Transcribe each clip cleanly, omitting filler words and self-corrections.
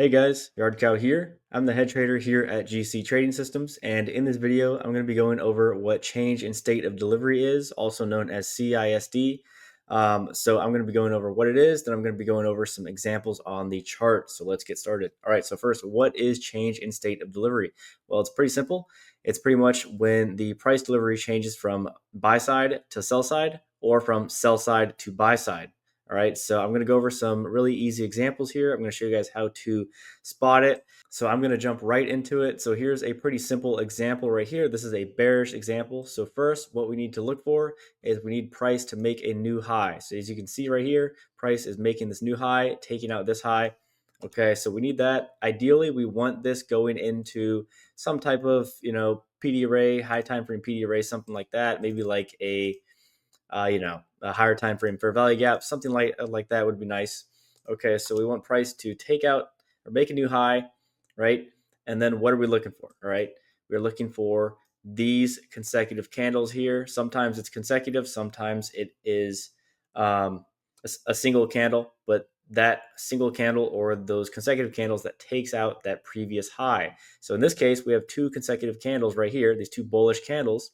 Hey guys, Yard Cow here. I'm the head trader here at GC Trading Systems, and in this video, I'm going to be going over what change in state of delivery is, also known as CISD. So I'm going to be going over what it is, then I'm going to be going over some examples on the chart. So let's get started. All right, so first, what is change in state of delivery? Well, it's pretty simple. It's pretty much when the price delivery changes from buy side to sell side or from sell side to buy side. All right, so I'm going to go over some really easy examples here. I'm going to show you guys how to spot it. So I'm going to jump right into it. So here's a pretty simple example right here. This is a bearish example. So first, what we need to look for is we need price to make a new high. So as you can see right here, price is making this new high, taking out this high. Okay, so we need that. Ideally, we want this going into some type of, PD array, high time frame PD array, something like that. Maybe like a a higher time frame fair value gap, something like that would be nice. Okay, so we want price to take out or make a new high, right? And then what are we looking for? All right, we're looking for these consecutive candles here. Sometimes it's consecutive, sometimes it is a single candle, but that single candle or those consecutive candles that takes out that previous high. So in this case, we have two consecutive candles right here, these two bullish candles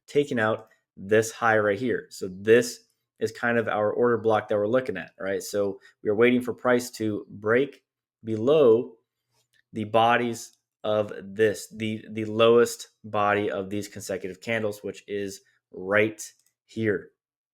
taking out this high right here. So this is kind of our order block that we're looking at, right? So we are waiting for price to break below the bodies of this, the lowest body of these consecutive candles, which is right here.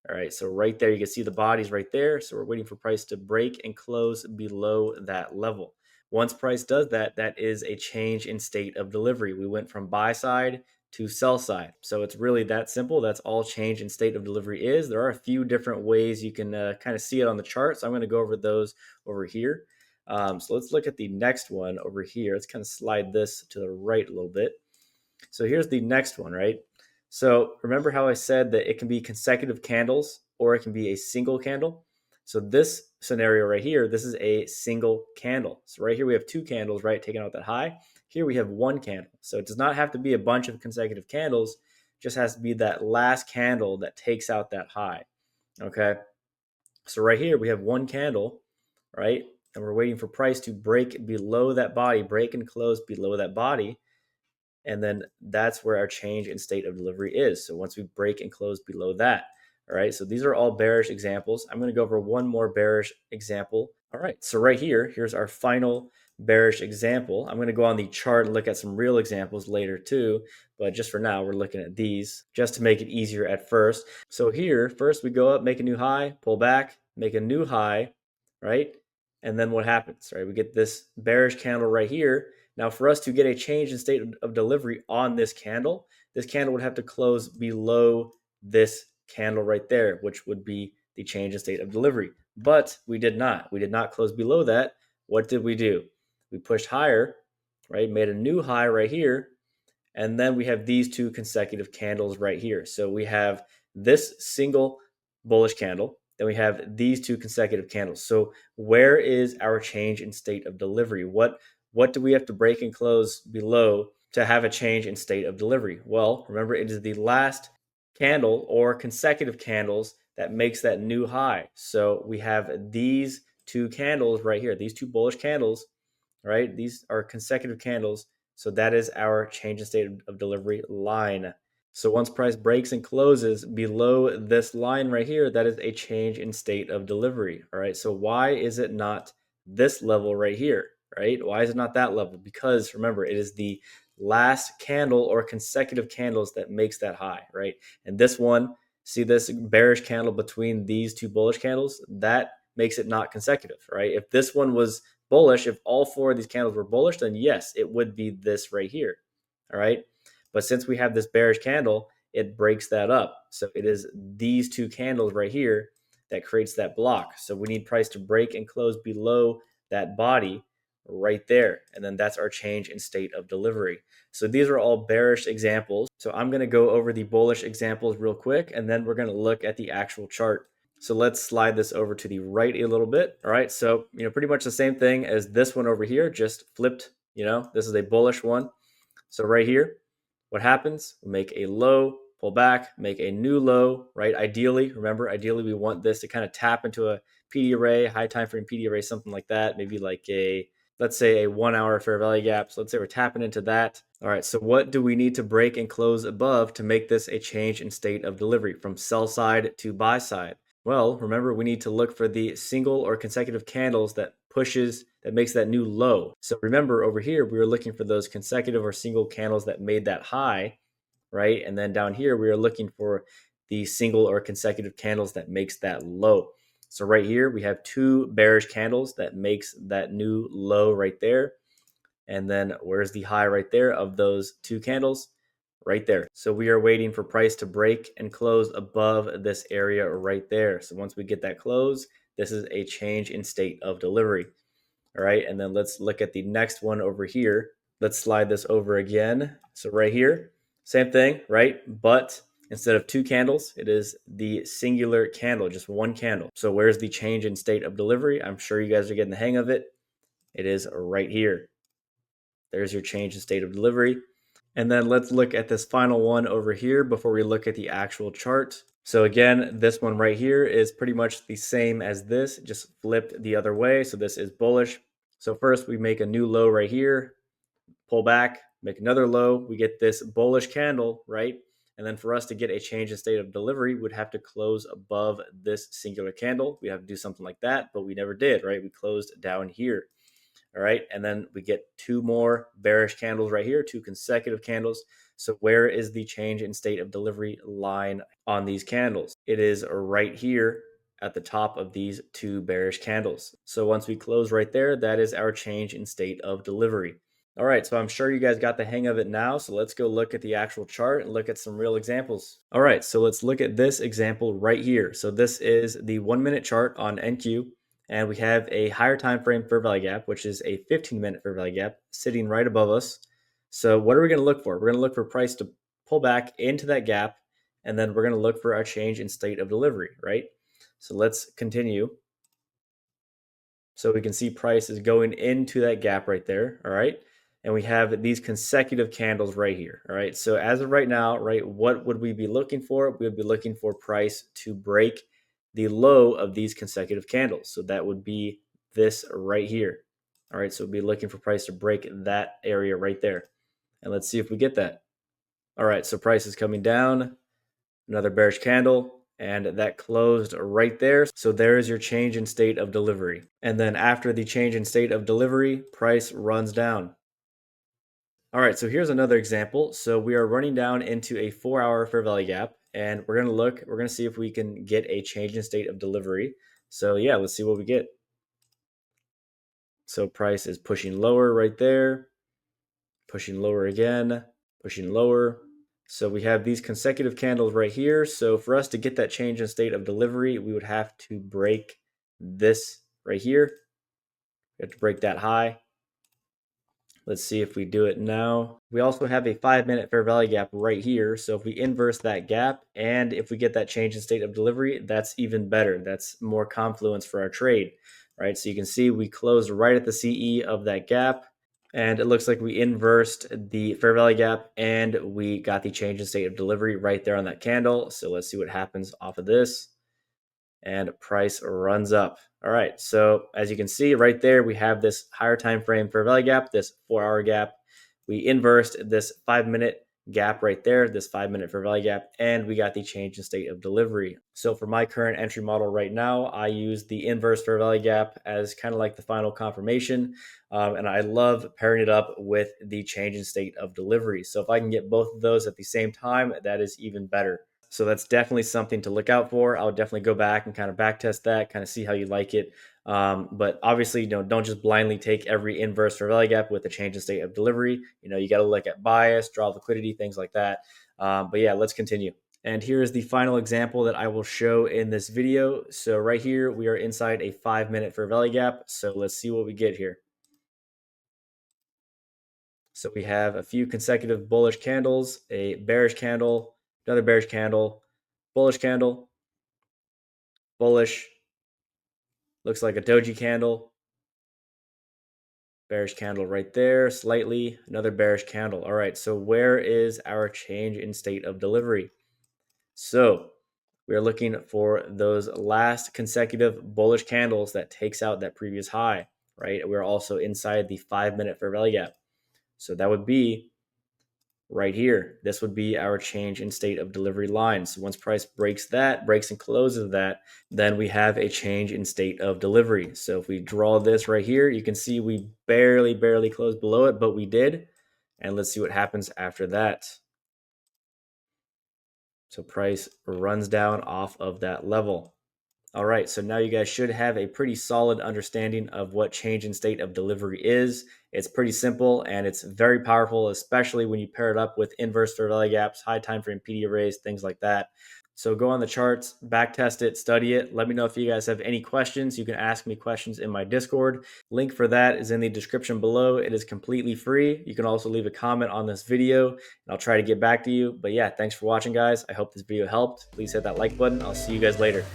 All right, so right there, you can see the bodies right there. So we're waiting for price to break and close below that level. Once price does that, that is a change in state of delivery. We went from buy side to sell side. So it's really that simple. That's all change in state of delivery is. There are a few different ways you can kind of see it on the chart. So I'm going to go over those over here. So let's look at the next one over here. Let's kind of slide this to the right a little bit. So here's the next one, right? So remember how I said that it can be consecutive candles or it can be a single candle? So this scenario right here, this is a single candle. So right here we have two candles, right, taking out that high. Here we have one candle. So it does not have to be a bunch of consecutive candles. It just has to be that last candle that takes out that high. Okay. So right here we have one candle, right? And we're waiting for price to break below that body, break and close below that body. And then that's where our change in state of delivery is. So once we break and close below that, all right, so these are all bearish examples. I'm going to go over one more bearish example. All right, so right here, here's our final bearish example. I'm going to go on the chart and look at some real examples later too, but just for now, we're looking at these just to make it easier at first. So here, first we go up, make a new high, pull back, make a new high, right? And then what happens, right? We get this bearish candle right here. Now, for us to get a change in state of delivery on this candle would have to close below this candle right there, which would be the change in state of delivery. But we did not. We did not close below that. What did we do? We pushed higher, right? Made a new high right here. And then we have these two consecutive candles right here. So we have this single bullish candle. Then we have these two consecutive candles. So where is our change in state of delivery? What do we have to break and close below to have a change in state of delivery? Well, remember, it is the last candle or consecutive candles that makes that new high. So we have these two candles right here, these two bullish candles, right? These are consecutive candles. So that is our change in state of delivery line. So once price breaks and closes below this line right here, that is a change in state of delivery. All right. So why is it not this level right here? Right? Why is it not that level? Because remember, it is the last candle or consecutive candles that makes that high, right? And this one, see this bearish candle between these two bullish candles, that makes it not consecutive, right? If this one was bullish, if all four of these candles were bullish, then yes, it would be this right here, all right? But since we have this bearish candle, it breaks that up. So it is these two candles right here that creates that block. So we need price to break and close below that body right there. And then that's our change in state of delivery. So these are all bearish examples. So I'm going to go over the bullish examples real quick, and then we're going to look at the actual chart. So let's slide this over to the right a little bit. All right. So, pretty much the same thing as this one over here, just flipped. This is a bullish one. So right here, what happens? We make a low, pull back, make a new low, right? Ideally, remember, we want this to kind of tap into a PD array, high time frame PD array, something like that. Maybe like a let's say a 1 hour fair value gap. So let's say we're tapping into that. All right, so what do we need to break and close above to make this a change in state of delivery from sell side to buy side? Well, remember, we need to look for the single or consecutive candles that makes that new low. So remember, over here, we were looking for those consecutive or single candles that made that high, right? And then down here, we are looking for the single or consecutive candles that makes that low. So right here, we have two bearish candles that makes that new low right there. And then where's the high right there of those two candles? Right there. So we are waiting for price to break and close above this area right there. So once we get that close, this is a change in state of delivery. All right, and then let's look at the next one over here. Let's slide this over again. So right here, same thing, right? But instead of two candles, it is the singular candle, just one candle. So where's the change in state of delivery? I'm sure you guys are getting the hang of it. It is right here. There's your change in state of delivery. And then let's look at this final one over here before we look at the actual chart. So again, this one right here is pretty much the same as this, just flipped the other way. So this is bullish. So first we make a new low right here, pull back, make another low. We get this bullish candle, right? And then for us to get a change in state of delivery, we'd have to close above this singular candle. We have to do something like that, but we never did, right? We closed down here. All right. And then we get two more bearish candles right here, two consecutive candles. So where is the change in state of delivery line on these candles? It is right here at the top of these two bearish candles. So once we close right there, that is our change in state of delivery. All right, so I'm sure you guys got the hang of it now. So let's go look at the actual chart and look at some real examples. All right, so let's look at this example right here. So this is the 1 minute chart on NQ. And we have a higher time frame fair value gap, which is a 15-minute fair value gap sitting right above us. So what are we going to look for? We're going to look for price to pull back into that gap, and then we're going to look for our change in state of delivery, right? So let's continue. So we can see price is going into that gap right there, all right? And we have these consecutive candles right here, all right? So as of right now, right, what would we be looking for? We would be looking for price to break the low of these consecutive candles. So that would be this right here. All right, so we'll be looking for price to break that area right there. And let's see if we get that. All right, so price is coming down, another bearish candle, and that closed right there. So there is your change in state of delivery. And then after the change in state of delivery, price runs down. All right, so here's another example. So we are running down into a 4-hour fair value gap, and we're gonna see if we can get a change in state of delivery. So yeah, let's see what we get. So price is pushing lower right there, pushing lower again, pushing lower. So we have these consecutive candles right here. So for us to get that change in state of delivery, we would have to break this right here. We have to break that high. Let's see if we do it now. We also have a 5-minute fair value gap right here. So if we inverse that gap and if we get that change in state of delivery, that's even better. That's more confluence for our trade, right? So you can see we closed right at the CE of that gap. And it looks like we inversed the fair value gap and we got the change in state of delivery right there on that candle. So let's see what happens off of this. And price runs up. All right, so as you can see right there, we have this higher time frame fair value gap, this 4-hour gap. We inversed this 5-minute gap right there, this 5-minute fair value gap, and we got the change in state of delivery. So for my current entry model right now, I use the inverse fair value gap as kind of like the final confirmation, and I love pairing it up with the change in state of delivery. So if I can get both of those at the same time, that is even better. So that's definitely something to look out for. I'll definitely go back and kind of back test that, kind of see how you like it. But obviously, don't just blindly take every inverse fair value gap with a change in state of delivery. You got to look at bias, draw liquidity, things like that. But yeah, let's continue. And here is the final example that I will show in this video. So right here, we are inside a 5-minute fair value gap. So let's see what we get here. So we have a few consecutive bullish candles, a bearish candle, another bearish candle, bullish candle, bullish, looks like a doji candle, bearish candle right there, slightly, another bearish candle. All right, so where is our change in state of delivery? So we're looking for those last consecutive bullish candles that takes out that previous high, right? We're also inside the 5-minute fair value gap. So that would be right here. This would be our change in state of delivery line. So once price breaks and closes that, then we have a change in state of delivery. So if we draw this right here, you can see we barely closed below it, but we did. And let's see what happens after that. So price runs down off of that level. All right, so now you guys should have a pretty solid understanding of what change in state of delivery is. It's pretty simple and it's very powerful, especially when you pair it up with inverse fair value gaps, high time frame PD arrays, things like that. So go on the charts, back test it, study it. Let me know if you guys have any questions. You can ask me questions in my Discord. Link for that is in the description below. It is completely free. You can also leave a comment on this video and I'll try to get back to you. But yeah, thanks for watching, guys. I hope this video helped. Please hit that like button. I'll see you guys later.